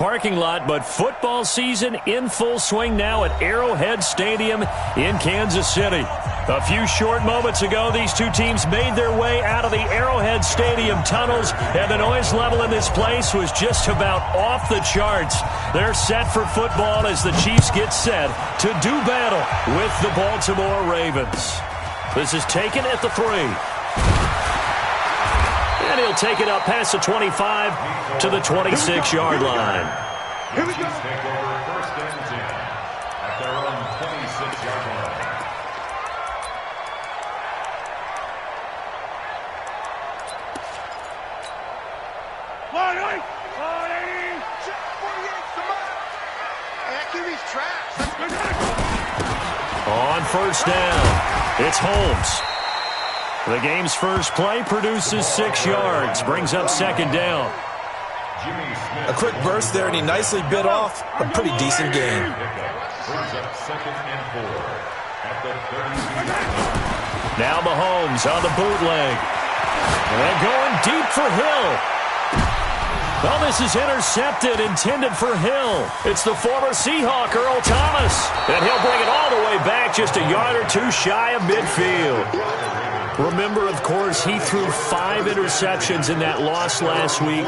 Parking lot, but football season in full swing now at Arrowhead Stadium in Kansas City. A few short moments ago, these two teams made their way out of the Arrowhead Stadium tunnels, and the noise level in this place was just about off the charts. They're set for football as the Chiefs get set to do battle with the Baltimore Ravens. This is taken at the 3. And he'll take it up past the 25 to the 26-yard line. Here we go. Take over first and 10 at their own 26-yard line. On first down, it's Holmes. The game's first play produces 6 yards, brings up second down. A quick burst there, and he nicely bit off a pretty decent gain. Brings up second and 4 at the 32. Now Mahomes on the bootleg. And going deep for Hill. Well, this is intercepted, intended for Hill. It's the former Seahawk, Earl Thomas. And he'll bring it all the way back just a yard or two shy of midfield. Remember, of course, he threw 5 interceptions in that loss last week.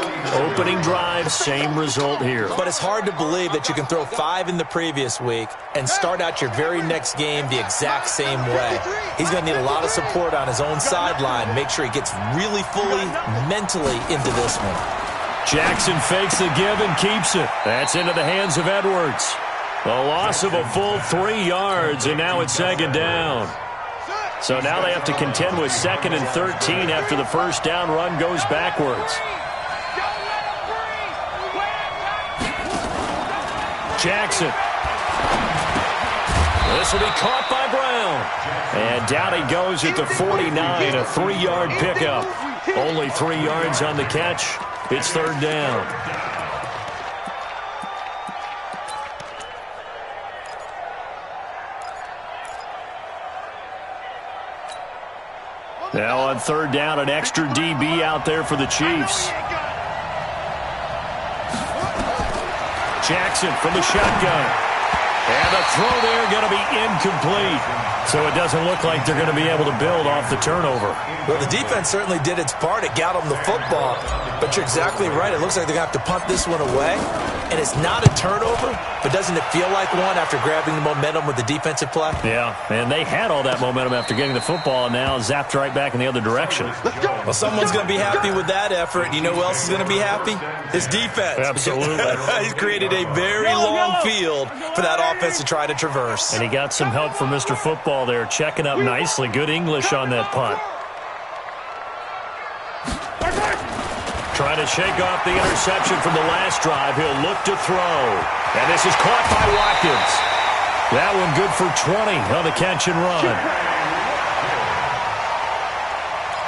Opening drive, same result here. But it's hard to believe that you can throw 5 in the previous week and start out your very next game the exact same way. He's going to need a lot of support on his own sideline. Make sure he gets really fully mentally into this one. Jackson fakes the give and keeps it. That's into the hands of Edwards. A loss of a full 3 yards, and now it's second down. So now they have to contend with second and 13 after the first down run goes backwards. Jackson. This will be caught by Brown. And down he goes at the 49, a 3-yard pickup. Only 3 yards on the catch. It's third down. Now on third down, an extra DB out there for the Chiefs. Jackson from the shotgun. And the throw there going to be incomplete. So it doesn't look like they're going to be able to build off the turnover. Well, the defense certainly did its part. It got them the football. But you're exactly right. It looks like they're going to have to punt this one away. And it's not a turnover, but doesn't it feel like one after grabbing the momentum with the defensive play? Yeah, and they had all that momentum after getting the football, and now zapped right back in the other direction. Well, someone's going to be happy with that effort. And you know who else is going to be happy? His defense. Absolutely. He's created a very long field for that offense to try to traverse. And he got some help from Mr. Football there, checking up nicely. Good English on that punt. Trying to shake off the interception from the last drive. He'll look to throw. And this is caught by Watkins. That one good for 20 on the catch and run.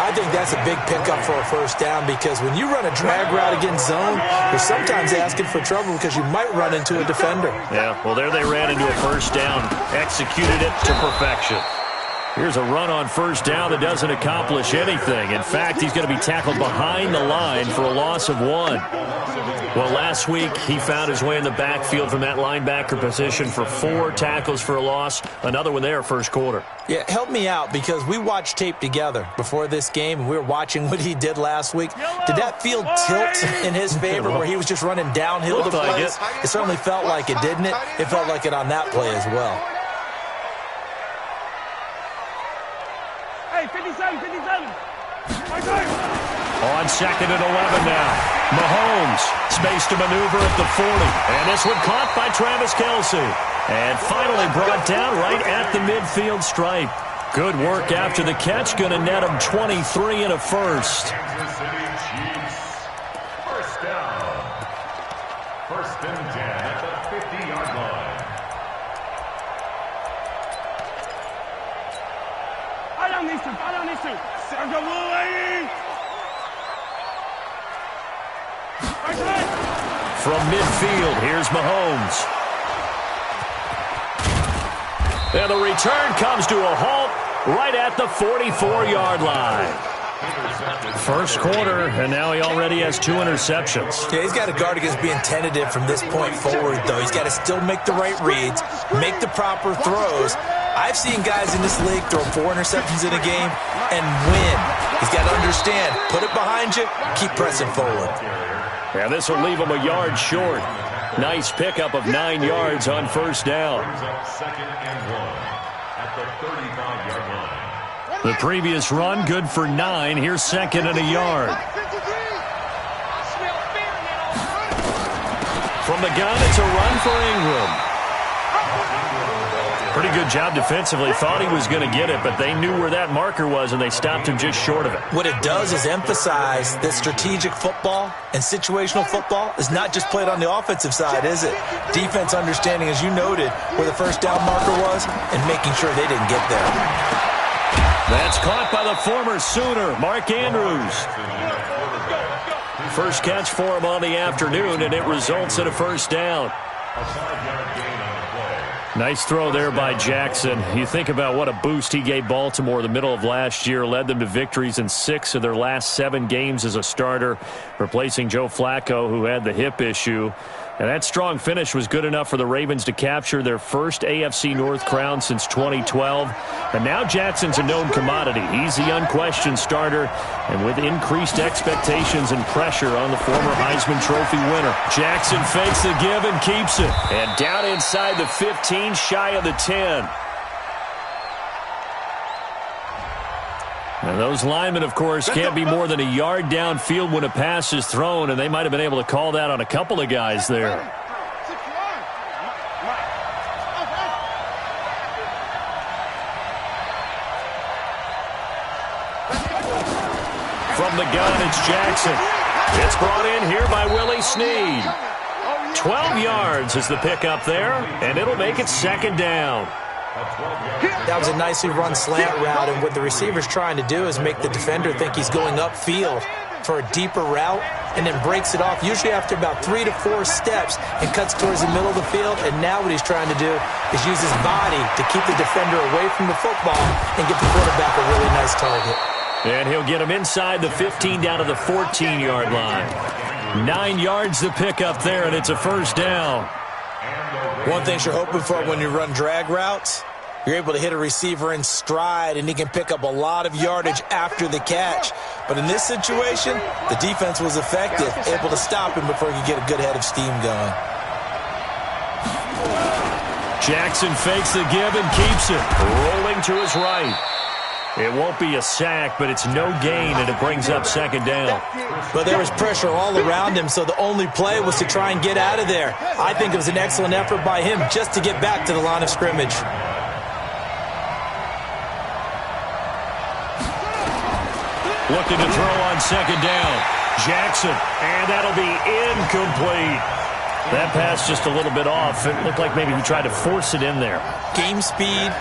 I think that's a big pickup for a first down because when you run a drag route against zone, you're sometimes asking for trouble because you might run into a defender. Yeah, well, there they ran into a first down. Executed it to perfection. Here's a run on first down that doesn't accomplish anything. In fact, he's going to be tackled behind the line for a loss of 1. Well, last week, he found his way in the backfield from that linebacker position for 4 tackles for a loss. Another one there first quarter. Yeah, help me out because we watched tape together before this game, and we were watching what he did last week. Did that field tilt in his favor where he was just running downhill to plays? It certainly felt like it, didn't it? It felt like it on that play as well. 57. On second and 11 now. Mahomes, space to maneuver at the 40. And this one caught by Travis Kelce. And finally brought down right at the midfield stripe. Good work after the catch. Going to net him 23 and a first. Kansas City Chiefs. First down. First and 10 at the 50-yard line. From midfield, here's Mahomes. And the return comes to a halt right at the 44-yard line. First quarter, and now he already has 2 interceptions. Yeah, he's got to guard against being tentative from this point forward, though. He's got to still make the right reads, make the proper throws. I've seen guys in this league throw 4 interceptions in a game and win. He's got to understand, put it behind you, keep pressing forward. Yeah, this will leave him a yard short. Nice pickup of 9 yards on first down. Second and 1 at the 35-yard line. The previous run, good for 9. Here's second and a yard. From the gun, it's a run for Ingram. Pretty good job defensively. Thought he was going to get it, but they knew where that marker was, and they stopped him just short of it. What it does is emphasize that strategic football and situational football is not just played on the offensive side, is it? Defense understanding, as you noted, where the first down marker was and making sure they didn't get there. That's caught by the former Sooner, Mark Andrews. First catch for him on the afternoon, and it results in a first down. Nice throw there by Jackson. You think about what a boost he gave Baltimore the middle of last year, led them to victories in 6 of their last 7 games as a starter, replacing Joe Flacco, who had the hip issue. And that strong finish was good enough for the Ravens to capture their first AFC North crown since 2012. And now Jackson's a known commodity. He's the unquestioned starter, and with increased expectations and pressure on the former Heisman Trophy winner. Jackson fakes the give and keeps it. And down inside the 15, shy of the 10. And those linemen, of course, can't be more than a yard downfield when a pass is thrown, and they might have been able to call that on a couple of guys there. From the gun, it's Jackson. It's brought in here by Willie Snead. 12 yards is the pickup there, and it'll make it second down. That was a nicely run slant route, and what the receiver's trying to do is make the defender think he's going upfield for a deeper route, and then breaks it off, usually after about 3 to 4 steps, and cuts towards the middle of the field. And now what he's trying to do is use his body to keep the defender away from the football and get the quarterback a really nice target. And he'll get him inside the 15 down to the 14-yard line. 9 yards to pick up there, and it's a first down. One thing you're hoping for when you run drag routes, you're able to hit a receiver in stride, and he can pick up a lot of yardage after the catch. But in this situation, the defense was effective, able to stop him before he could get a good head of steam going. Jackson fakes the give and keeps it. Rolling to his right. It won't be a sack, but it's no gain, and it brings up second down. But there was pressure all around him, so the only play was to try and get out of there. I think it was an excellent effort by him just to get back to the line of scrimmage. Looking to throw on second down. Jackson, and that'll be incomplete. That pass just a little bit off. It looked like maybe he tried to force it in there. Game speed,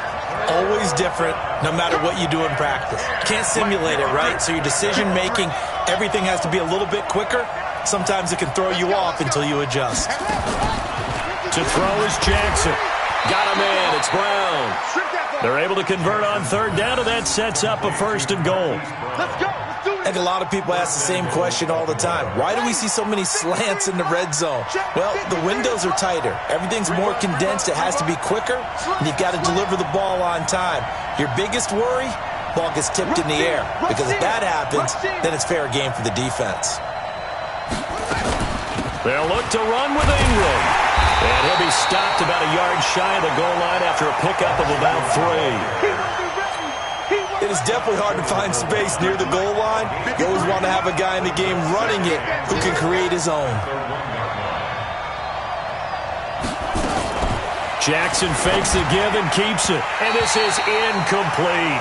always different, no matter what you do in practice. Can't simulate it, right? So your decision-making, everything has to be a little bit quicker. Sometimes it can throw you off until you adjust. To throw is Jackson. Got him in. It's Brown. They're able to convert on third down, and that sets up a first and goal. I think a lot of people ask the same question all the time. Why do we see so many slants in the red zone? Well, the windows are tighter. Everything's more condensed. It has to be quicker, and you've got to deliver the ball on time. Your biggest worry, ball gets tipped in the air, because if that happens, then it's fair game for the defense. They'll look to run with Ingram. And he'll be stopped about a yard shy of the goal line after a pickup of about 3. It is definitely hard to find space near the goal line. You always want to have a guy in the game running it who can create his own. Jackson fakes the give and keeps it. And this is incomplete.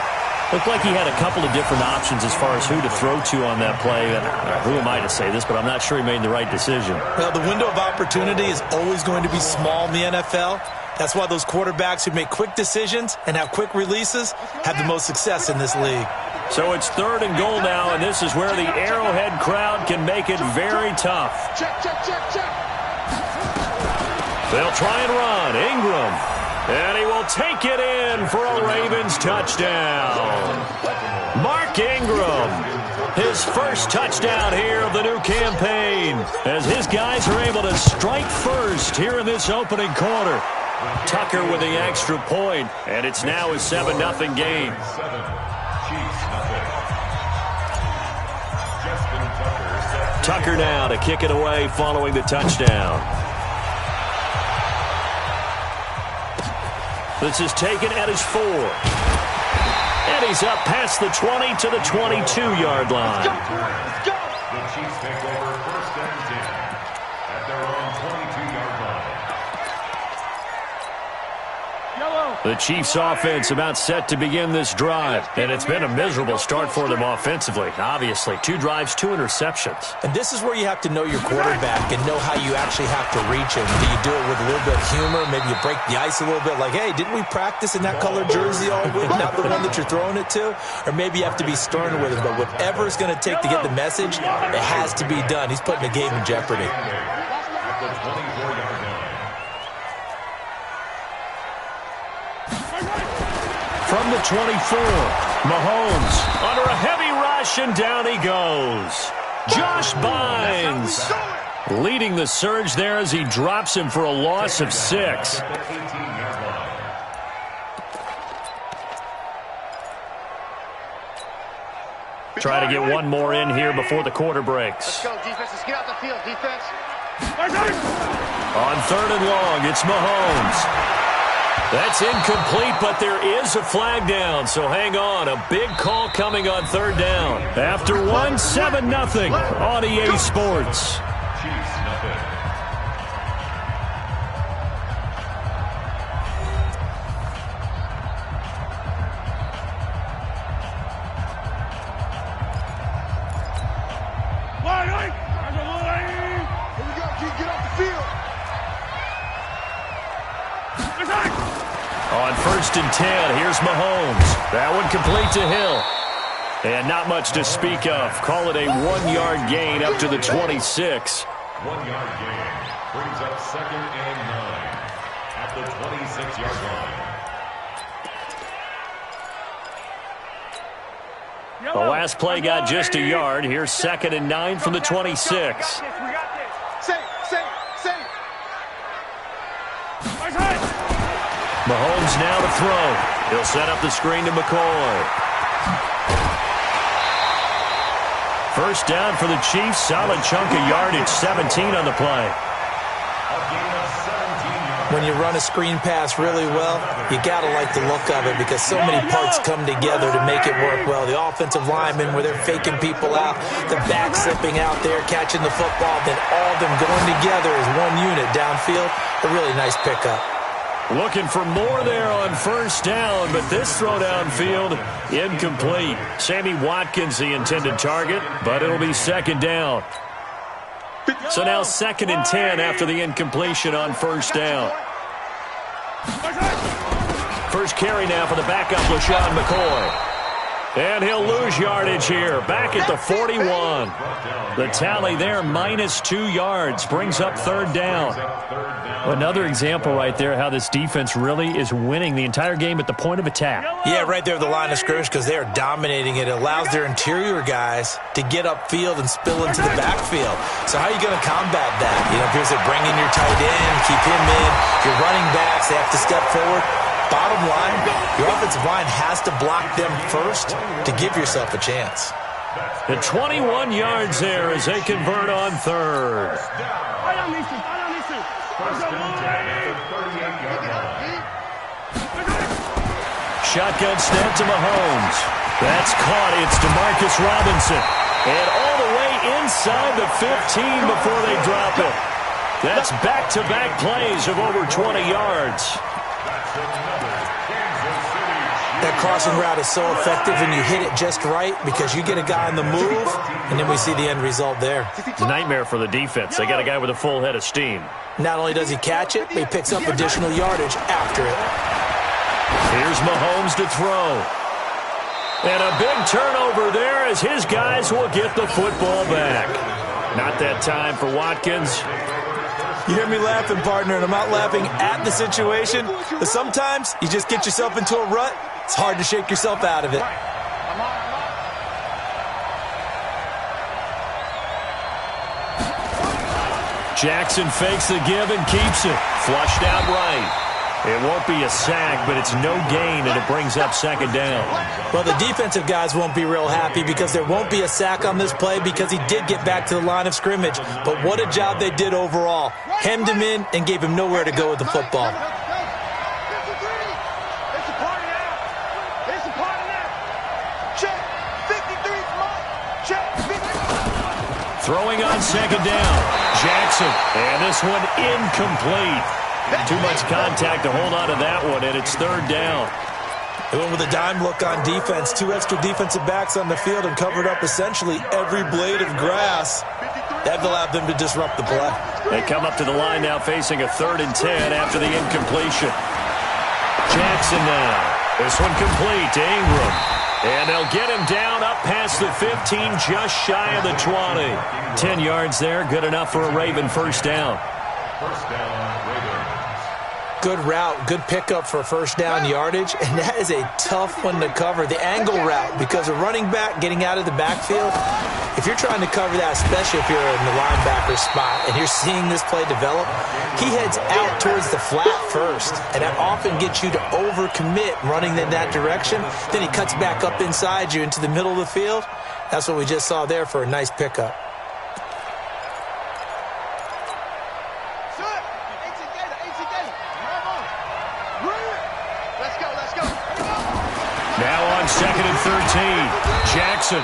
Looked like he had a couple of different options as far as who to throw to on that play. And who am I to say this, but I'm not sure he made the right decision. Well, the window of opportunity is always going to be small in the NFL. That's why those quarterbacks who make quick decisions and have quick releases have the most success in this league. So it's third and goal now, and this is where the Arrowhead crowd can make it very tough. They'll try and run. Ingram. And he will take it in for a Ravens touchdown. Mark Ingram, his first touchdown here of the new campaign, as his guys are able to strike first here in this opening quarter. Tucker with the extra point, and it's now a 7-0 game. Tucker now to kick it away following the touchdown. This is taken at his 4. And he's up past the 20 to the 22-yard line. Let's go. The Chiefs take over first and 10 at their own 22-yard line. The Chiefs offense about set to begin this drive, and it's been a miserable start for them offensively. Obviously, 2 drives, 2 interceptions. And this is where you have to know your quarterback and know how you actually have to reach him. Do you do it with a little bit of humor? Maybe you break the ice a little bit, like, hey, didn't we practice in that colored jersey all week, not the one that you're throwing it to? Or maybe you have to be stern with him, but whatever it's going to take to get the message, it has to be done. He's putting the game in jeopardy. At the 24-yard line. From the 24, Mahomes under a heavy rush, and down he goes. Josh Bynes leading the surge there as he drops him for a loss of 6. Try to get one more in here before the quarter breaks. Let's go, defense. Let's get out the field, defense. On 3rd and long, it's Mahomes. That's incomplete, but there is a flag down, so hang on. A big call coming on 3rd down. After 1, 7-0 on EA Sports. Chiefs nothing. Here we go, Keith. Get off the field. On 1st and 10, here's Mahomes. That one complete to Hill. And not much to speak of. Call it a 1-yard gain up to the 26. 1-yard gain brings up 2nd and 9 at the 26-yard line. The last play got just a yard. Here's 2nd and 9 from the 26. Mahomes now to throw. He'll set up the screen to McCoy. First down for the Chiefs. Solid chunk of yardage. 17 on the play. When you run a screen pass really well, you got to like the look of it because so many parts come together to make it work well. The offensive linemen, where they're faking people out, the back slipping out there, catching the football, then all of them going together as one unit downfield. A really nice pickup. Looking for more there on 1st down, but this throw downfield incomplete. Sammy Watkins the intended target, but it'll be 2nd down. So now 2nd and 10 after the incompletion on 1st down. First carry now for the backup, LaShawn McCoy. And he'll lose yardage here, back at the 41. The tally there, -2 yards, brings up 3rd down. Another example right there how this defense really is winning the entire game at the point of attack. Yeah, right there at the line of scrimmage because they are dominating it. It allows their interior guys to get upfield and spill into the backfield. So how are you going to combat that? You know, here's it, bring in your tight end, keep him in. Your running backs, they have to step forward. Bottom line, your offensive line has to block them first to give yourself a chance. The 21 yards there as they convert on 3rd. Shotgun snap to Mahomes. That's caught. It's DeMarcus Robinson. And all the way inside the 15 before they drop it. That's back-to-back plays of over 20 yards. That crossing route is so effective when you hit it just right because you get a guy on the move, and then we see the end result there. It's a nightmare for the defense. They got a guy with a full head of steam. Not only does he catch it, but he picks up additional yardage after it. Here's Mahomes to throw. And a big turnover there as his guys will get the football back. Not that time for Watkins. You hear me laughing, partner, and I'm not laughing at the situation. But sometimes you just get yourself into a rut. It's hard to shake yourself out of it. Jackson fakes the give and keeps it. Flushed out right. It won't be a sack, but it's no gain, and it brings up second down. Well, the defensive guys won't be real happy because there won't be a sack on this play because he did get back to the line of scrimmage. But what a job they did overall. Hemmed him in and gave him nowhere to go with the football. Throwing on second down. Jackson, and this one incomplete. Too much contact to hold on to that one, and it's third down. They went with a dime look on defense. 2 extra defensive backs on the field and covered up essentially every blade of grass. That allowed them to disrupt the play. They come up to the line now facing a 3rd and 10 after the incompletion. Jackson now. This one complete to Ingram. And they'll get him down up past the 15, just shy of the 20. 10 yards there, good enough for a Raven first down. First down, Ravens. Good route, good pickup for first down yardage, and that is a tough one to cover. The angle route, because a running back getting out of the backfield, if you're trying to cover that, especially if you're in the linebacker spot and you're seeing this play develop, he heads out towards the flat first, and that often gets you to overcommit running in that direction. Then he cuts back up inside you into the middle of the field. That's what we just saw there for a nice pickup. Now on 2nd and 13, Jackson.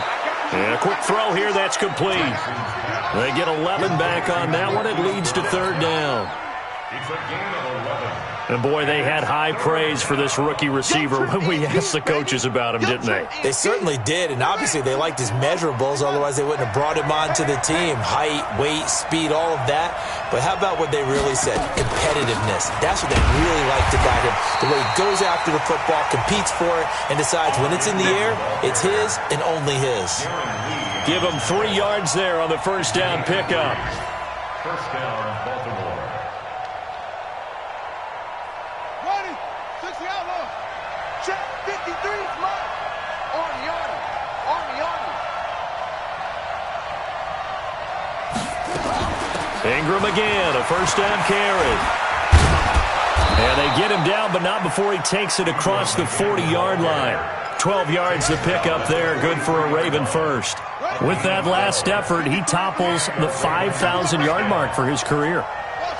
And a quick throw here, that's complete. They get 11 back on that one. It leads to third down. It's a gain of 11. And boy, they had high praise for this rookie receiver when we asked the coaches about him, didn't they? They certainly did, and obviously they liked his measurables, otherwise they wouldn't have brought him onto the team. Height, weight, speed, all of that. But how about what they really said? Competitiveness. That's what they really liked about him. The way he goes after the football, competes for it, and decides when it's in the air, it's his and only his. Give him 3 yards there on the first down pickup. First down, Baltimore. Ingram again, a first down carry. And they get him down, but not before he takes it across the 40-yard line. 12 yards to pick up there, good for a Raven first. With that last effort, he topples the 5,000-yard mark for his career.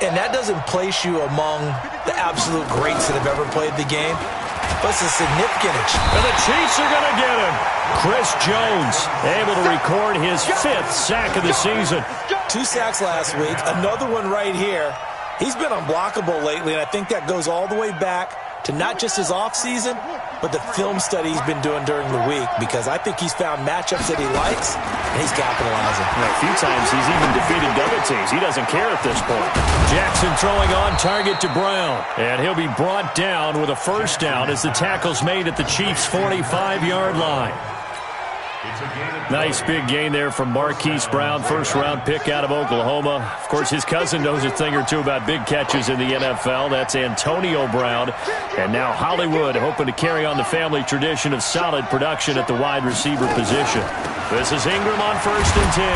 And that doesn't place you among the absolute greats that have ever played the game. But it's a significant achievement. And the Chiefs are going to get him. Chris Jones able to record his 5th sack of the season. 2 sacks last week, another one right here. He's been unblockable lately, and I think that goes all the way back to not just his offseason, but the film study he's been doing during the week, because I think he's found matchups that he likes, and he's capitalizing. A few times he's even defeated double teams. He doesn't care at this point. Jackson throwing on target to Brown, and he'll be brought down with a first down as the tackle's made at the Chiefs' 45-yard line. Nice big gain there from Marquise Brown, first-round pick out of Oklahoma. Of course, his cousin knows a thing or two about big catches in the NFL. That's Antonio Brown. And now Hollywood hoping to carry on the family tradition of solid production at the wide receiver position. This is Ingram on 1st and 10.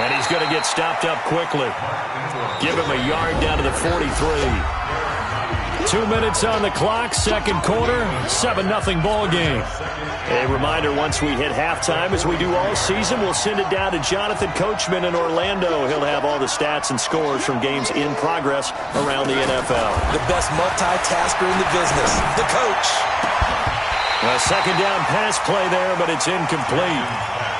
And he's going to get stopped up quickly. Give him a yard down to the 43. 2 minutes on the clock, second quarter, 7-0 ball game. A reminder, once we hit halftime, as we do all season, we'll send it down to Jonathan Coachman in Orlando. He'll have all the stats and scores from games in progress around the NFL. The best multitasker in the business, the coach. A second down pass play there, but it's incomplete.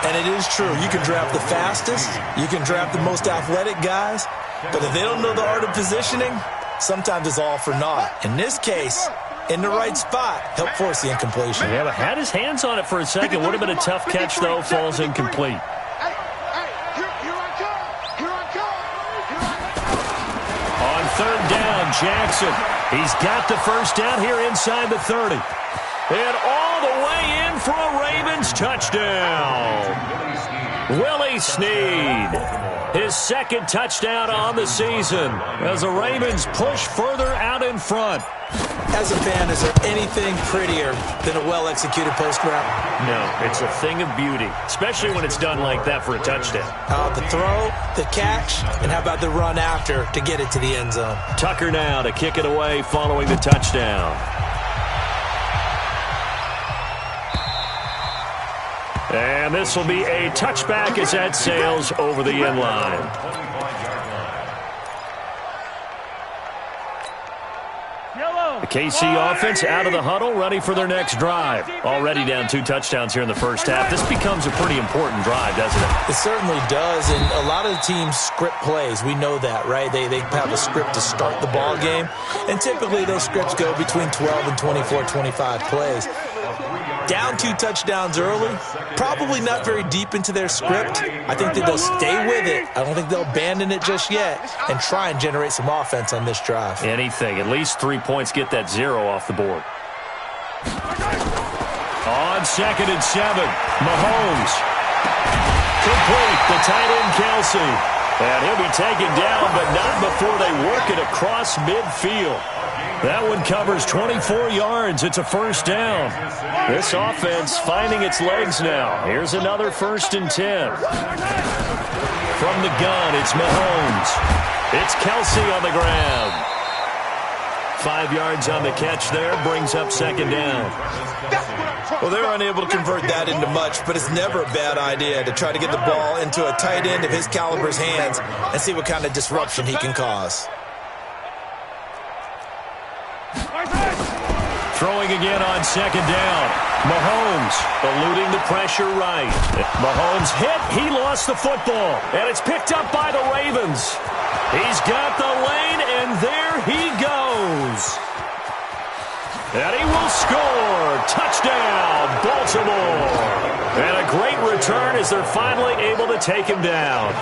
And it is true. You can draft the fastest, you can draft the most athletic guys, but if they don't know the art of positioning, sometimes it's all for naught. In this case, in the right spot, helped force the incompletion. Yeah, but had his hands on it for a second. Would have been a tough catch, though. Falls incomplete. On third down, Jackson. He's got the first down here inside the 30. And all the way in for a Ravens touchdown. Willie Snead. His second touchdown on the season as the Ravens push further out in front. As a fan, is there anything prettier than a well-executed post route? No, it's a thing of beauty, especially when it's done like that for a touchdown. The throw, the catch, and how about the run after to get it to the end zone? Tucker now to kick it away following the touchdown. And this will be a touchback as that sails over the end line. The KC offense out of the huddle, ready for their next drive. Already down 2 touchdowns here in the first half. This becomes a pretty important drive, doesn't it? It certainly does, and a lot of the teams script plays. We know that, right? They have a script to start the ball game, and typically those scripts go between 12 and 24, 25 plays. Down 2 touchdowns early, probably not very deep into their script. I think that they'll stay with it. I don't think they'll abandon it just yet and try and generate some offense on this drive. Anything. At least 3 points, get that 0 off the board. On 2nd and 7, Mahomes. Complete to tight end Kelsey. And he'll be taken down, but not before they work it across midfield. That one covers 24 yards. It's a first down. This offense finding its legs now. Here's another 1st and 10. From the gun, it's Mahomes. It's Kelsey on the ground. 5 yards on the catch there, brings up 2nd down. Well, they're unable to convert that into much, but it's never a bad idea to try to get the ball into a tight end of his caliber's hands and see what kind of disruption he can cause. Throwing again on 2nd down. Mahomes eluding the pressure right. Mahomes hit. He lost the football. And it's picked up by the Ravens. He's got the lane, and there he goes. And he will score. Touchdown, Baltimore. And a great return as they're finally able to take him down.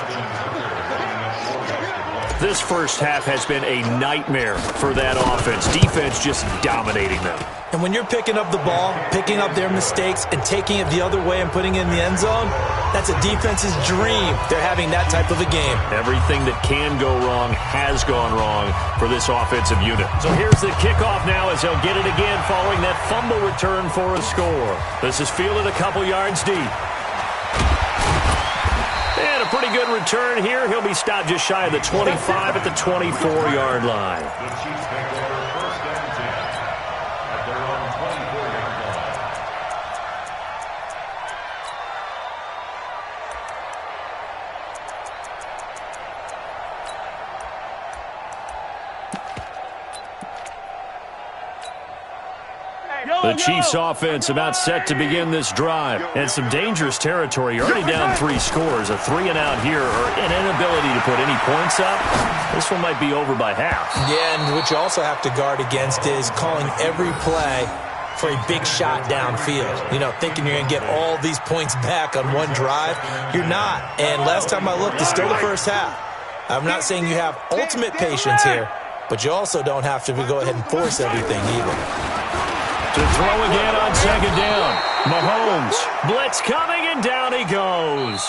This first half has been a nightmare for that offense. Defense just dominating them. And when you're picking up the ball, picking up their mistakes, and taking it the other way and putting it in the end zone, that's a defense's dream. They're having that type of a game. Everything that can go wrong has gone wrong for this offensive unit. So here's the kickoff now as they'll get it again following that fumble return for a score. This is fielded a couple yards deep. And a pretty good return here. He'll be stopped just shy of the 25 at the 24-yard line. The Chiefs take over 1st and 10 at their own 24-yard line. The Chiefs offense about set to begin this drive. And some dangerous territory. You're already down 3 scores. A 3-and-out here or an inability to put any points up. This one might be over by half. Yeah, and what you also have to guard against is calling every play for a big shot downfield. You know, thinking you're going to get all these points back on one drive. You're not. And last time I looked, it's still the first half. I'm not saying you have ultimate patience here, but you also don't have to go ahead and force everything either. To throw again on 2nd down. Mahomes. Blitz coming, and down he goes.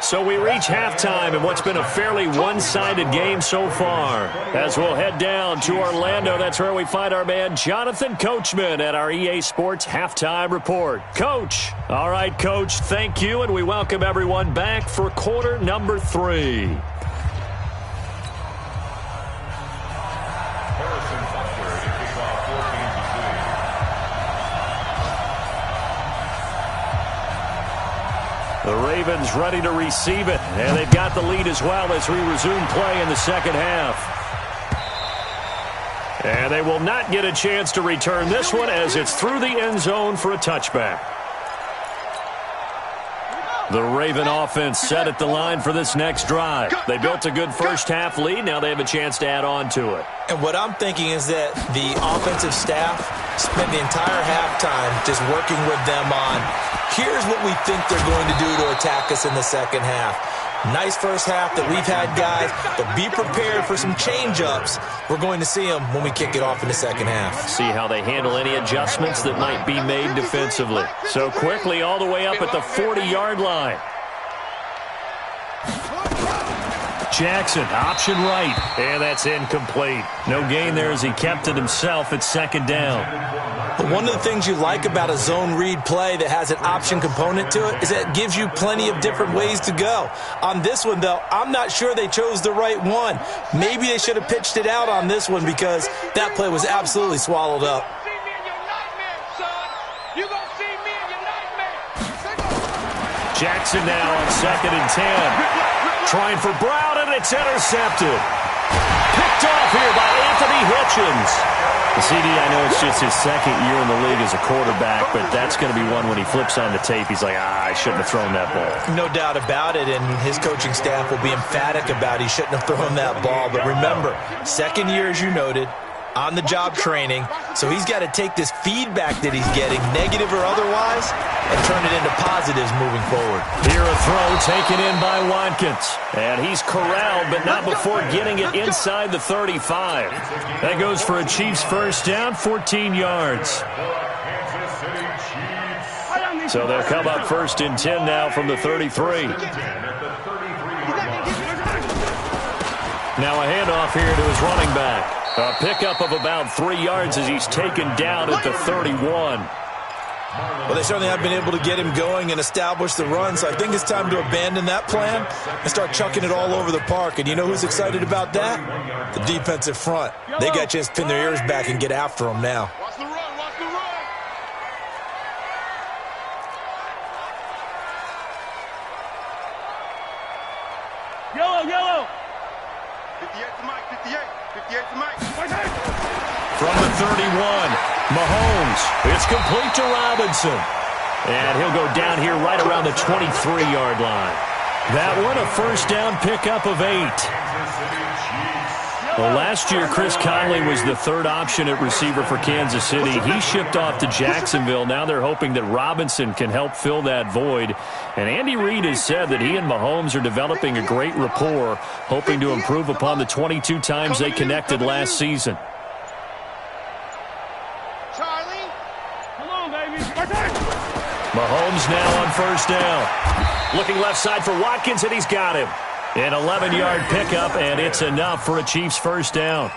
So we reach halftime in what's been a fairly one-sided game so far. As we'll head down to Orlando, that's where we find our man Jonathan Coachman at our EA Sports Halftime Report. Coach. All right, Coach, thank you, and we welcome everyone back for quarter number 3. The Ravens ready to receive it, and they've got the lead as well as we resume play in the second half. And they will not get a chance to return this one as it's through the end zone for a touchback. The Raven offense set at the line for this next drive. They built a good first half lead. Now they have a chance to add on to it. And what I'm thinking is that the offensive staff spent the entire halftime just working with them on, here's what we think they're going to do to attack us in the second half. Nice first half that we've had, guys, but be prepared for some change-ups. We're going to see them when we kick it off in the second half. See how they handle any adjustments that might be made defensively. So quickly all the way up at the 40-yard line. Jackson, option right, and that's incomplete. No gain there as he kept it himself at second down. But one of the things you like about a zone read play that has an option component to it is that it gives you plenty of different ways to go. On this one, though, I'm not sure they chose the right one. Maybe they should have pitched it out on this one because that play was absolutely swallowed up. Jackson now on 2nd and 10. Trying for Brown, and it's intercepted. Picked off here by Anthony Hitchens. The CD, I know it's just his second year in the league as a quarterback, but that's going to be one when he flips on the tape. He's like, I shouldn't have thrown that ball. No doubt about it, and his coaching staff will be emphatic about he shouldn't have thrown that ball. But remember, second year, as you noted, on-the-job training, so he's got to take this feedback that he's getting, negative or otherwise, and turn it into positives moving forward. Here a throw taken in by Watkins, and he's corralled, but not before getting it inside the 35. That goes for a Chiefs first down, 14 yards. So they'll come up 1st and 10 now from the 33. Now a handoff here to his running back. A pickup of about 3 yards as he's taken down at the 31. Well, they certainly have been able to get him going and establish the run, so I think it's time to abandon that plan and start chucking it all over the park. And you know who's excited about that? The defensive front. They got a chance to pin their ears back and get after him now. Watch the run, watch the run. Yellow. 58 to Mike, 58 to Mike. From the 31, Mahomes. It's complete to Robinson. And he'll go down here right around the 23-yard line. That one, a first down pickup of 8. Well, last year, Chris Conley was the third option at receiver for Kansas City. He shipped off to Jacksonville. Now they're hoping that Robinson can help fill that void. And Andy Reid has said that he and Mahomes are developing a great rapport, hoping to improve upon the 22 times they connected last season. Charlie. Come on, baby. Mahomes now on first down. Looking left side for Watkins, and he's got him. An 11-yard pickup, and it's enough for a Chiefs first down.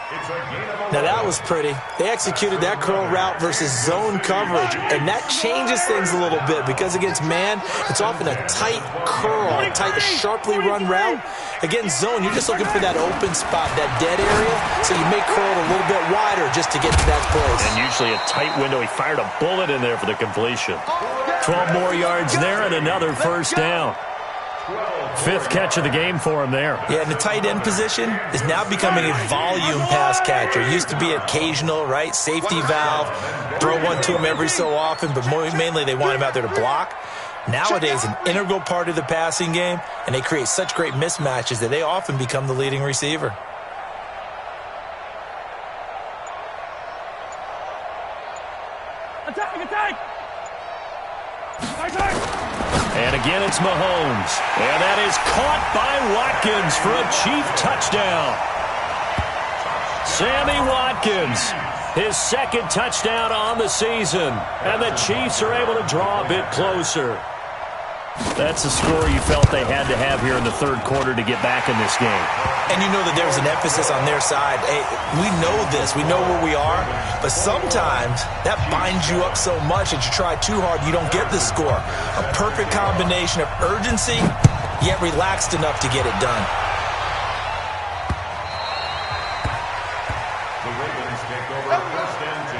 Now that was pretty. They executed that curl route versus zone coverage, and that changes things a little bit because against man, it's often a tight curl, tight, sharply run route. Against zone, you're just looking for that open spot, that dead area, so you may curl it a little bit wider just to get to that place. And usually a tight window. He fired a bullet in there for the completion. 12 more yards there and another first down. 5th catch of the game for him there. Yeah, and the tight end position is now becoming a volume pass catcher. It used to be occasional, right? Safety valve, throw one to him every so often, but mainly they want him out there to block. Nowadays, an integral part of the passing game, and they create such great mismatches that they often become the leading receiver. Attack! And again, it's Mahomes. And that is caught by Watkins for a Chief touchdown. Sammy Watkins, his 2nd touchdown on the season. And the Chiefs are able to draw a bit closer. That's the score you felt they had to have here in the 3rd quarter to get back in this game. And you know that there's an emphasis on their side. Hey, we know this. We know where we are. But sometimes that binds you up so much that you try too hard, you don't get the score. A perfect combination of urgency, yet relaxed enough to get it done. The Ravens take over 1st and 10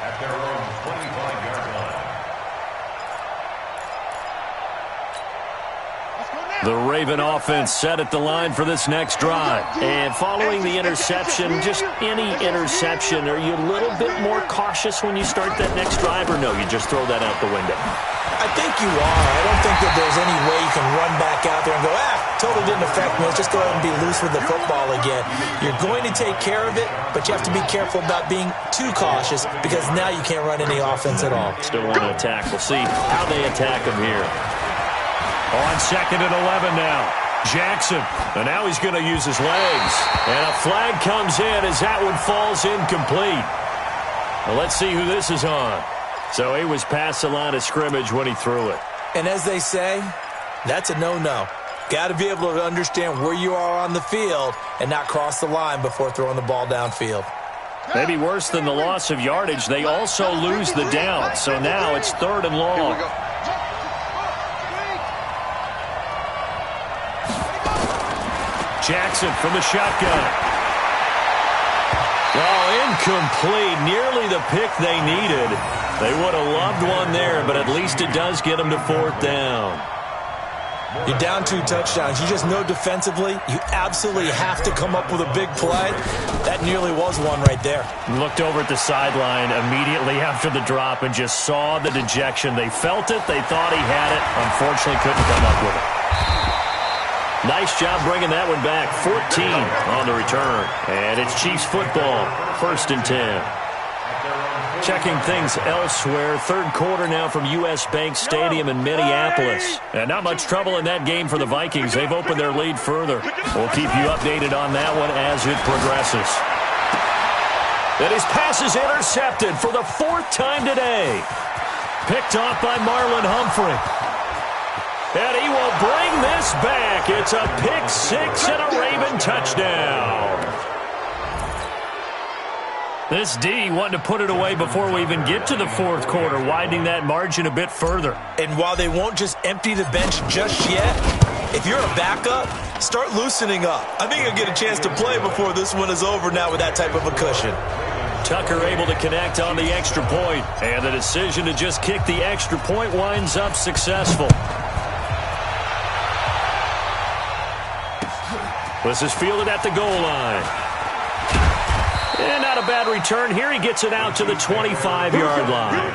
at their own 25-yard line. The Raven offense set at the line for this next drive. And following the interception, just any interception, are you a little bit more cautious when you start that next drive, or no, you just throw that out the window? I think you are. I don't think that there's any way you can run back out there and go, totally didn't affect me. Let's just go ahead and be loose with the football again. You're going to take care of it, but you have to be careful about being too cautious because now you can't run any offense at all. Still want to attack. We'll see how they attack him here. On 2nd and 11 now. Jackson. And now he's going to use his legs. And a flag comes in as that one falls incomplete. Well, let's see who this is on. So he was past the line of scrimmage when he threw it. And as they say, that's a no-no. Got to be able to understand where you are on the field and not cross the line before throwing the ball downfield. Maybe worse than the loss of yardage, they also lose the down. So now it's 3rd and long. Jackson from the shotgun. Oh, incomplete. Nearly the pick they needed. They would have loved one there, but at least it does get them to 4th down. You're down 2 touchdowns. You just know defensively you absolutely have to come up with a big play. That nearly was one right there. Looked over at the sideline immediately after the drop and just saw the dejection. They felt it. They thought he had it. Unfortunately, couldn't come up with it. Nice job bringing that one back. 14 on the return. And it's Chiefs football. 1st and 10. Checking things elsewhere. 3rd quarter now from U.S. Bank Stadium in Minneapolis. And not much trouble in that game for the Vikings. They've opened their lead further. We'll keep you updated on that one as it progresses. And his pass is intercepted for the 4th time today. Picked off by Marlon Humphrey. And he will bring this back. It's a pick 6 and a Raven touchdown. This D wanting to put it away before we even get to the 4th quarter, widening that margin a bit further. And while they won't just empty the bench just yet, if you're a backup, start loosening up. I think you'll get a chance to play before this one is over now with that type of a cushion. Tucker able to connect on the extra point, and the decision to just kick the extra point winds up successful. This is fielded at the goal line. And not a bad return. Here he gets it out to the 25-yard line.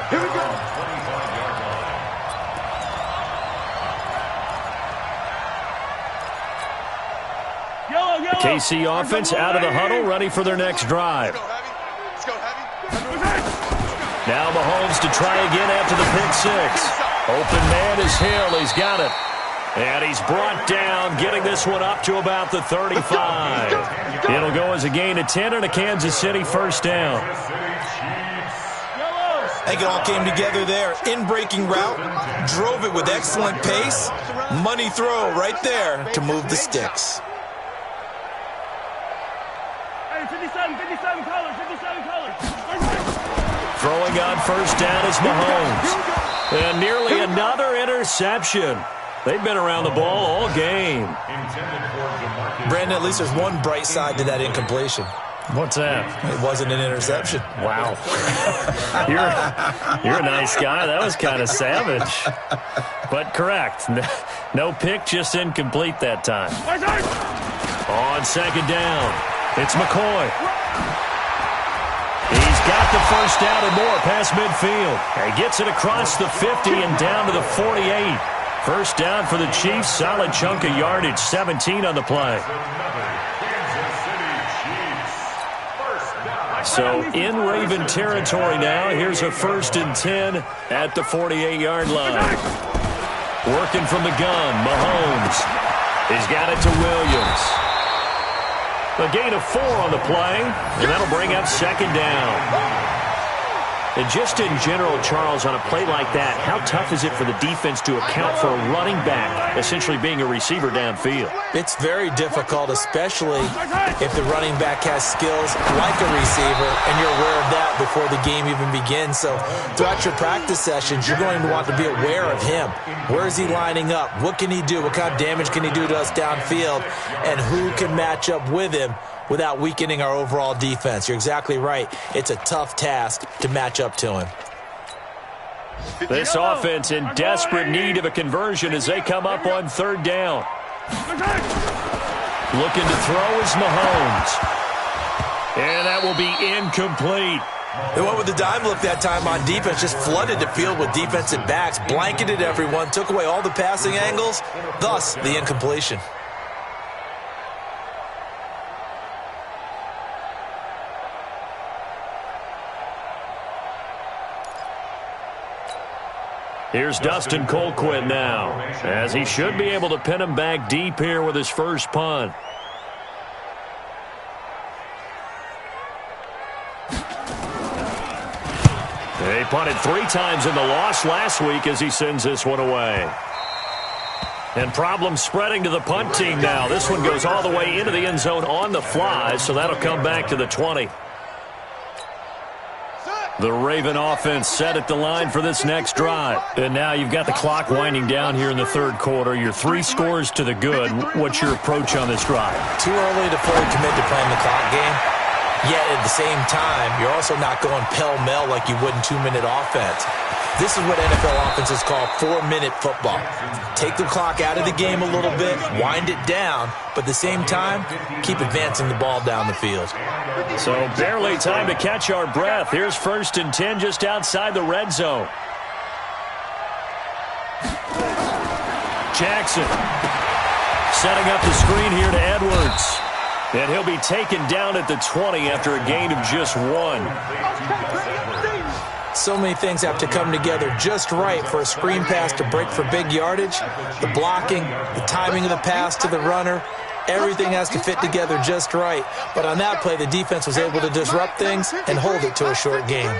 Here we go. 25-yard line. The KC offense out of the huddle, ready for their next drive. Now Mahomes to try again after the pick 6. Open man is Hill. He's got it. And he's brought down, getting this one up to about the 35. It'll go as a gain of 10 and a Kansas City 1st down. I think it all came together there. In-breaking route, drove it with excellent pace. Money throw right there to move the sticks. 57 colors. Throwing on 1st down is Mahomes. And nearly another interception. They've been around the ball all game. Brandon, at least there's one bright side to that incompletion. What's that? It wasn't an interception. Wow. You're a nice guy. That was kind of savage. But correct. No pick, just incomplete that time. On 2nd down, it's McCoy. He's got the 1st down and more past midfield. He gets it across the 50 and down to the 48. 1st down for the Chiefs. Solid chunk of yardage. 17 on the play. So in Raven territory now. Here's a 1st and 10 at the 48-yard line. Working from the gun. Mahomes. He's got it to Williams. A gain of 4 on the play. And that'll bring up 2nd down. And just in general, Charles, on a play like that, how tough is it for the defense to account for a running back essentially being a receiver downfield? It's very difficult, especially if the running back has skills like a receiver, and you're aware of that before the game even begins. So throughout your practice sessions, you're going to want to be aware of him. Where is he lining up? What can he do? What kind of damage can he do to us downfield? And who can match up with him without weakening our overall defense? You're exactly right. It's a tough task to match up to him. This offense in desperate need of a conversion as they come up on 3rd down. Looking to throw is Mahomes. And that will be incomplete. They went with the dime look that time on defense, just flooded the field with defensive backs, blanketed everyone, took away all the passing angles, thus the incompletion. Here's Dustin Colquitt now, as he should be able to pin him back deep here with his 1st punt. They punted 3 times in the loss last week as he sends this one away. And problem spreading to the punt team now. This one goes all the way into the end zone on the fly, so that'll come back to the 20. The Raven offense set at the line for this next drive. And now you've got the clock winding down here in the third quarter. You're 3 scores to the good. What's your approach on this drive? Too early to fully commit to playing the clock game. Yet at the same time, you're also not going pell-mell like you would in 2-minute offense. This is what NFL offenses call 4-minute football. Take the clock out of the game a little bit, wind it down, but at the same time, keep advancing the ball down the field. So barely time to catch our breath. Here's 1st and 10 just outside the red zone. Jackson setting up the screen here to Edwards. And he'll be taken down at the 20 after a gain of just 1. So many things have to come together just right for a screen pass to break for big yardage. The blocking, the timing of the pass to the runner, everything has to fit together just right. But on that play, the defense was able to disrupt things and hold it to a short game.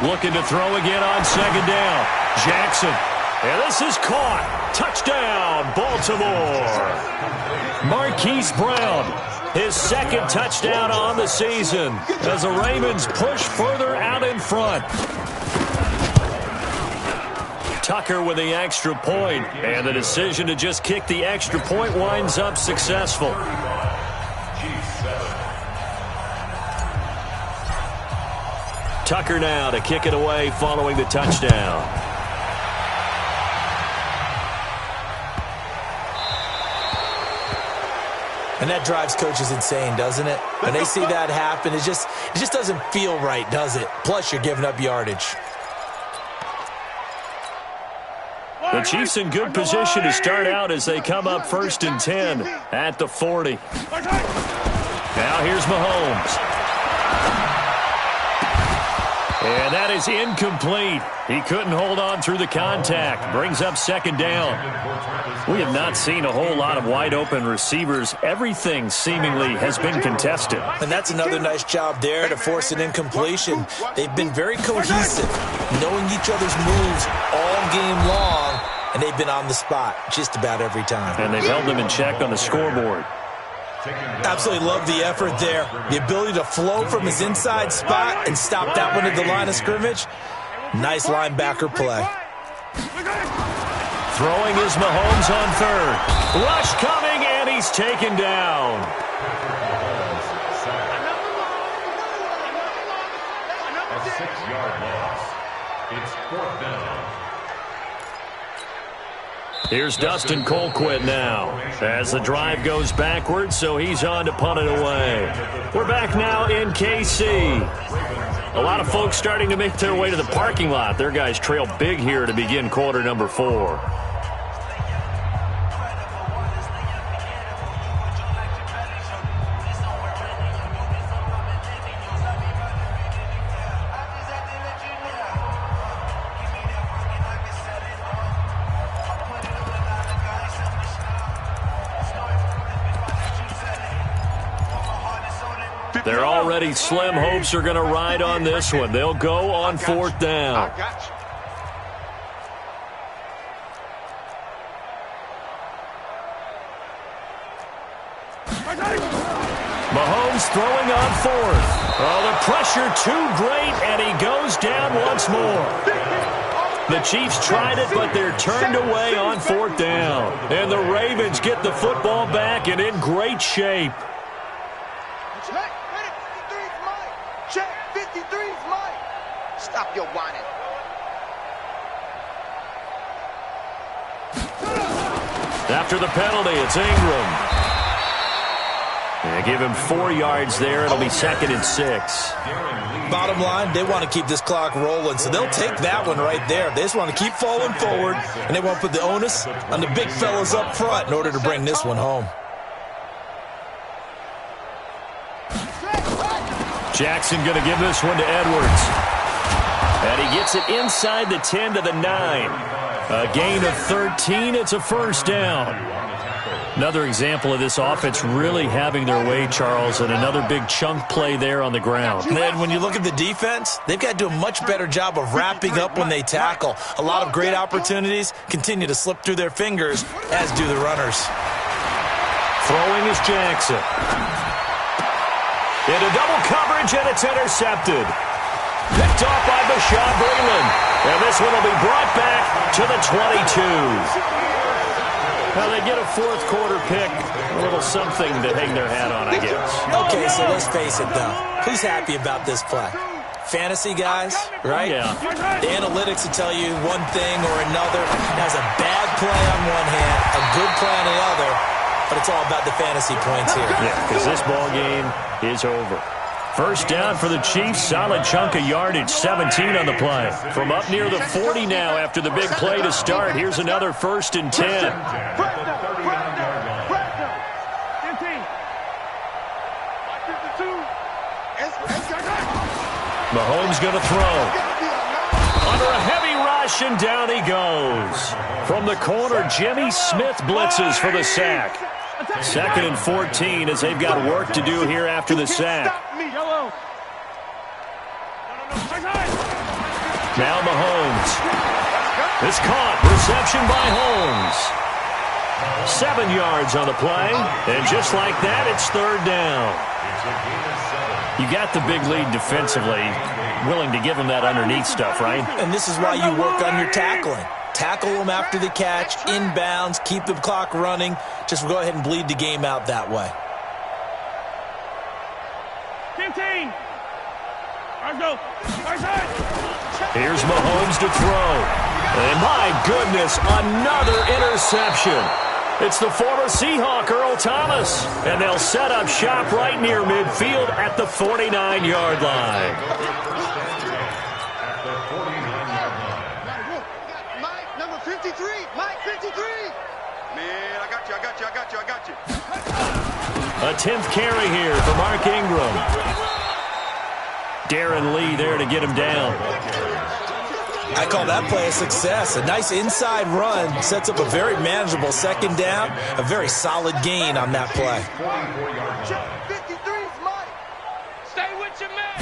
Looking to throw again on 2nd down. Jackson. And this is caught. Touchdown, Baltimore. Marquise Brown, his 2nd touchdown on the season as the Ravens push further out in front. Tucker with the extra point, and the decision to just kick the extra point winds up successful. Tucker now to kick it away following the touchdown. And that drives coaches insane, doesn't it? When they see that happen, it just doesn't feel right, does it? Plus, you're giving up yardage. The Chiefs in good position to start out as they come up 1st and 10 at the 40. Now here's Mahomes. And that is incomplete. He couldn't hold on through the contact. Brings up 2nd down. We have not seen a whole lot of wide-open receivers. Everything seemingly has been contested. And that's another nice job there to force an incompletion. They've been very cohesive, knowing each other's moves all game long, and they've been on the spot just about every time. And they've held them in check on the scoreboard. Absolutely love the effort there. The ability to flow from his inside spot and stop that one at the line of scrimmage. Nice linebacker play. Throwing is Mahomes on 3rd. Rush coming, and he's taken down. A 6-yard loss. It's 4th down. Here's Dustin Colquitt now as the drive goes backwards, so he's on to punt it away. We're back now in KC. A lot of folks starting to make their way to the parking lot. Their guys trail big here to begin quarter number 4. They're already slim hopes are going to ride on this one. They'll go on 4th down. Mahomes throwing on 4th. Oh, the pressure too great, and he goes down once more. The Chiefs tried it, but they're turned away on 4th down. And the Ravens get the football back and in great shape. Check, 53's mine. Stop your whining. After the penalty, it's Ingram. They give him 4 yards there. It'll be 2nd and 6. Bottom line, they want to keep this clock rolling, so they'll take that one right there. They just want to keep falling forward, and they want to put the onus on the big fellas up front in order to bring this one home. Jackson going to give this one to Edwards. And he gets it inside the 10 to the 9. A gain of 13. It's a 1st down. Another example of this offense really having their way, Charles, and another big chunk play there on the ground. And then when you look at the defense, they've got to do a much better job of wrapping up when they tackle. A lot of great opportunities continue to slip through their fingers, as do the runners. Throwing is Jackson. Into double coverage, and it's intercepted. Picked off by Bashaud Breeland. And this one will be brought back to the 22. Well, they get a fourth quarter pick, a little something to hang their hat on, I guess. Okay, so let's face it, though. Who's happy about this play? Fantasy guys, right? Yeah. The analytics will tell you one thing or another. Has a bad play on one hand, a good play on the other, but it's all about the fantasy points here. Yeah, because this ball game is over. First down for the Chiefs. Solid chunk of yardage, 17 on the play. From up near the 40 now after the big play to start. Here's another 1st and 10. Mahomes going to throw. Under a heavy rush, and down he goes. From the corner, Jimmy Smith blitzes for the sack. 2nd and 14 as they've got work to do here after the sack. Now Mahomes. It's caught. Reception by Holmes. 7 yards on the play. And just like that, it's 3rd down. You got the big lead defensively. Willing to give them that underneath stuff, right? And this is why you work on your tackling. Tackle them after the catch, inbounds, keep the clock running. Just go ahead and bleed the game out that way. 15. Here's Mahomes to throw. And my goodness, another interception. It's the former Seahawk, Earl Thomas. And they'll set up shop right near midfield at the 49-yard line. Mike, number 53. Mike, 53. Man, I got you. A 10th carry here for Mark Ingram. Darren Lee there to get him down. I call that play a success. A nice inside run sets up a very manageable 2nd down. A very solid gain on that play. 53's Mike. Stay with your man.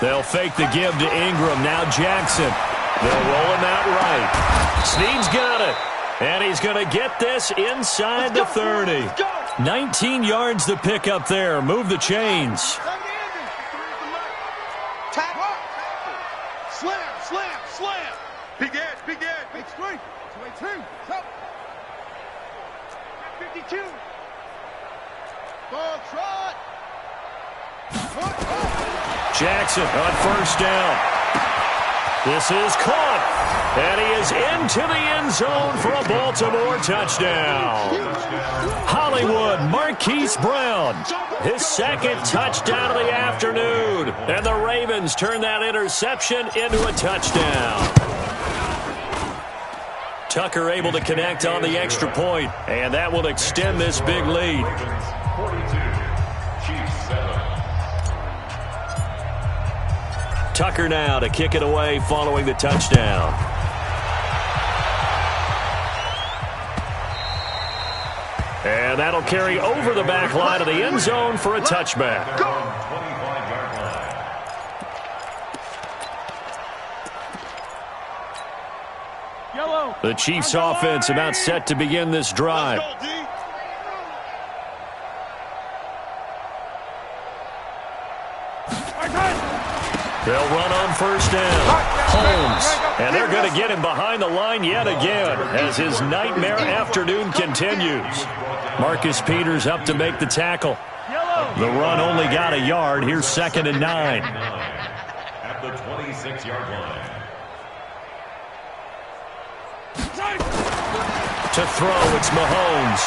They'll fake the give to Ingram. Now Jackson. They'll roll him out right. Snead's got it. And he's going to get this inside the 30. 19 yards to pick up there. Move the chains. Slam. Big edge. Big strength. 22. 52. Ball trot. Jackson on 1st down. This is caught. And he is into the end zone for a Baltimore touchdown. Hollywood Marquise Brown. His 2nd touchdown of the afternoon. And the Ravens turn that interception into a touchdown. Tucker able to connect on the extra point. And that will extend this big lead. 42, Chiefs 7. Tucker now to kick it away following the touchdown. And that'll carry over the back line of the end zone for a touchback. 25-yard line. Yellow. The Chiefs offense about set to begin this drive. They'll run on 1st down. Holmes. And they're going to get him behind the line yet again as his nightmare afternoon continues. Marcus Peters up to make the tackle. The run only got a yard. Here's 2nd and 9. At the 26-yard line. To throw, it's Mahomes.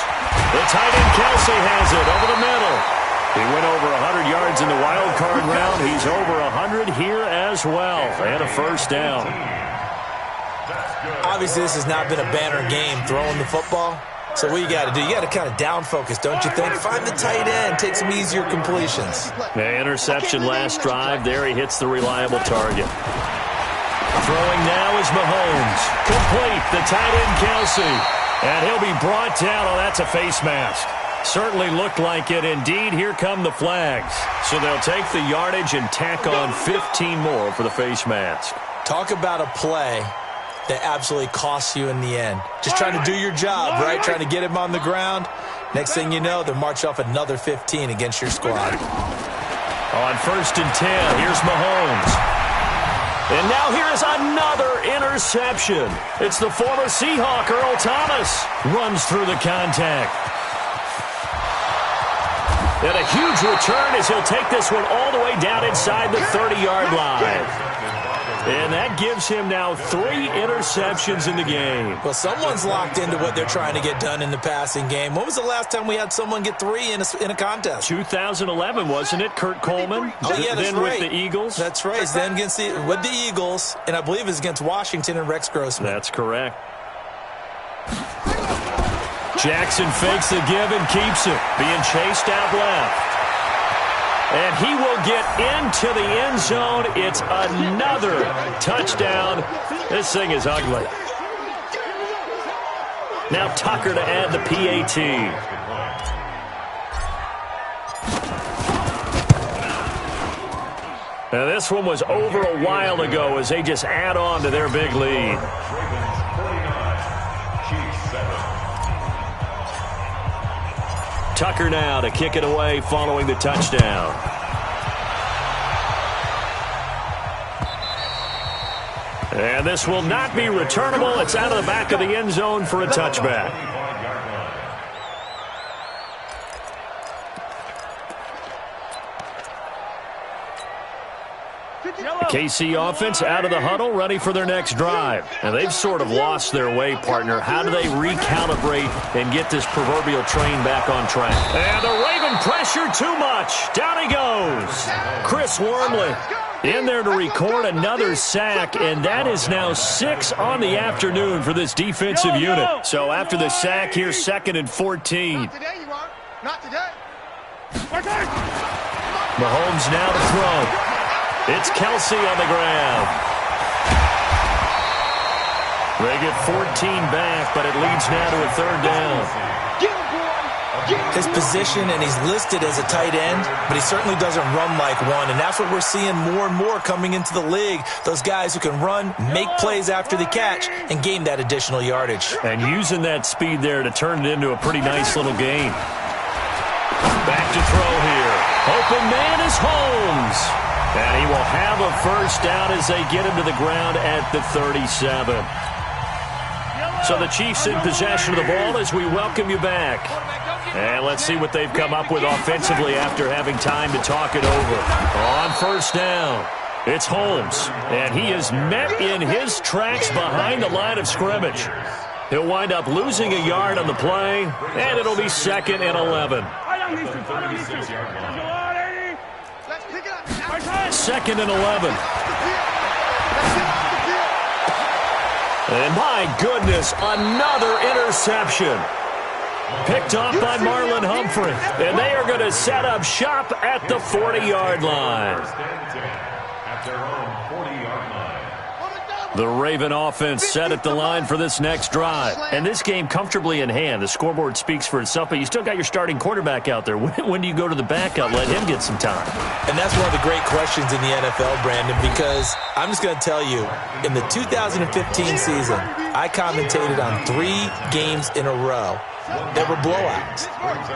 The tight end Kelsey has it over the middle. He went over 100 yards in the wild card round. He's over 100 here as well. And a 1st down. Obviously, this has not been a banner game throwing the football. So what you got to do, you got to kind of down focus, don't you think? Find the tight end, take some easier completions. The interception last drive. There he hits the reliable target. Throwing now is Mahomes. Complete. The tight end Kelsey. And he'll be brought down. Oh, that's a face mask. Certainly looked like it. Indeed, here come the flags. So they'll take the yardage and tack on 15 more for the face mask. Talk about a play that absolutely costs you in the end. Just trying to do your job, right? Trying to get him on the ground. Next thing you know, they'll march off another 15 against your squad. On 1st and 10, here's Mahomes. And now here is another interception. It's the former Seahawk, Earl Thomas, runs through the contact. And a huge return as he'll take this one all the way down inside the 30-yard line. And that gives him now 3 interceptions in the game. Well, someone's locked into what they're trying to get done in the passing game. When was the last time we had someone get 3 in a contest? 2011, wasn't it, Kurt Coleman? Oh, yeah, that's then right. with the Eagles? That's right. Then with the Eagles, and I believe it's against Washington and Rex Grossman. That's correct. Jackson fakes the give and keeps it. Being chased out left. And he will get into the end zone. It's another touchdown. This thing is ugly. Now Tucker to add the PAT. Now this one was over a while ago as they just add on to their big lead. Tucker now to kick it away following the touchdown. And this will not be returnable. It's out of the back of the end zone for a touchback. The KC offense out of the huddle, ready for their next drive. And they've sort of lost their way, partner. How do they recalibrate and get this proverbial train back on track? And the Raven pressure too much. Down he goes. Chris Wormley in there to record another sack, and that is now 6 on the afternoon for this defensive unit. So after the sack, here's 2nd and 14. Not today, you are. Not today. Mahomes now to throw. It's Kelsey on the ground. They get 14 back, but it leads now to a 3rd down. His position, and he's listed as a tight end, but he certainly doesn't run like one, and that's what we're seeing more and more coming into the league. Those guys who can run, make plays after the catch, and gain that additional yardage. And using that speed there to turn it into a pretty nice little game. Back to throw here. Open man is Holmes. And he will have a 1st down as they get him to the ground at the 37. So the Chiefs in possession of the ball as we welcome you back. And let's see what they've come up with offensively after having time to talk it over. On 1st down, it's Holmes. And he is met in his tracks behind the line of scrimmage. He'll wind up losing a yard on the play, and it'll be 2nd and 11. 2nd and 11. And my goodness, another interception. Picked off by Marlon Humphrey. And they are going to set up shop at the 40-yard line. At their own 40-yard line. The Raven offense set at the line for this next drive. And this game comfortably in hand. The scoreboard speaks for itself, but you still got your starting quarterback out there. When do you go to the backup, let him get some time? And that's one of the great questions in the NFL, Brandon, because I'm just going to tell you, in the 2015 season, I commentated on 3 games in a row. There were blowouts.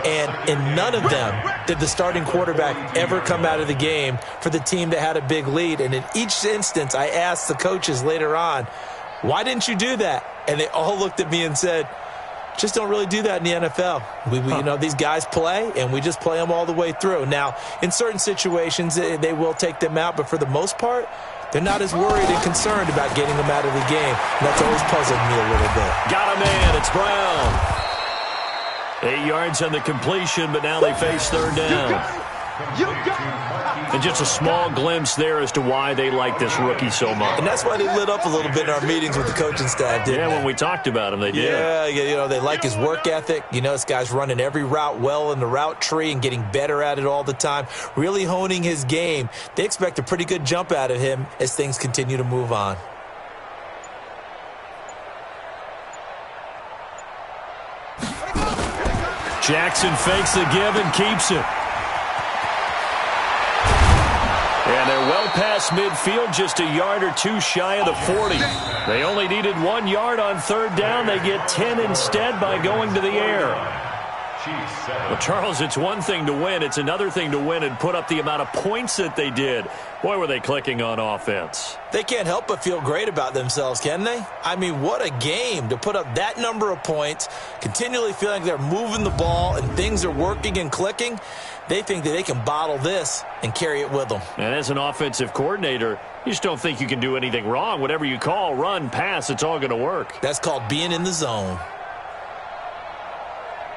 And in none of them did the starting quarterback ever come out of the game for the team that had a big lead. And in each instance, I asked the coaches later on, why didn't you do that? And they all looked at me and said, just don't really do that in the NFL. You know, these guys play, and we just play them all the way through. Now, in certain situations, they will take them out, but for the most part, they're not as worried and concerned about getting them out of the game. And that's always puzzled me a little bit. Got a man. It's Brown. 8 yards on the completion, but now they face 3rd down. And just a small glimpse there as to why they like this rookie so much. And that's why they lit up a little bit in our meetings with the coaching staff, didn't they? When we talked about him, they did. Yeah, you know, they like his work ethic. You know, this guy's running every route well in the route tree and getting better at it all the time, really honing his game. They expect a pretty good jump out of him as things continue to move on. Jackson fakes the give and keeps it. And they're well past midfield, just a yard or two shy of the 40. They only needed 1 yard on third down. They get 10 instead by going to the air. Well, Charles, it's one thing to win. It's another thing to win and put up the amount of points that they did. Boy, were they clicking on offense. They can't help but feel great about themselves, can they? I mean, what a game to put up that number of points, continually feeling they're moving the ball and things are working and clicking. They think that they can bottle this and carry it with them. And as an offensive coordinator, you just don't think you can do anything wrong. Whatever you call, run, pass, it's all going to work. That's called being in the zone.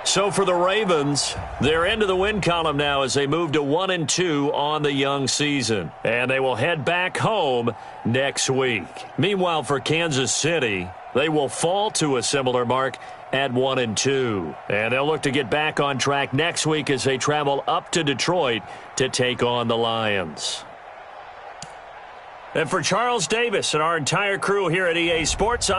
So for the Ravens, they're into the win column now as they move to 1-2 on the young season. And they will head back home next week. Meanwhile, for Kansas City, they will fall to a similar mark at 1-2. And they'll look to get back on track next week as they travel up to Detroit to take on the Lions. And for Charles Davis and our entire crew here at EA Sports,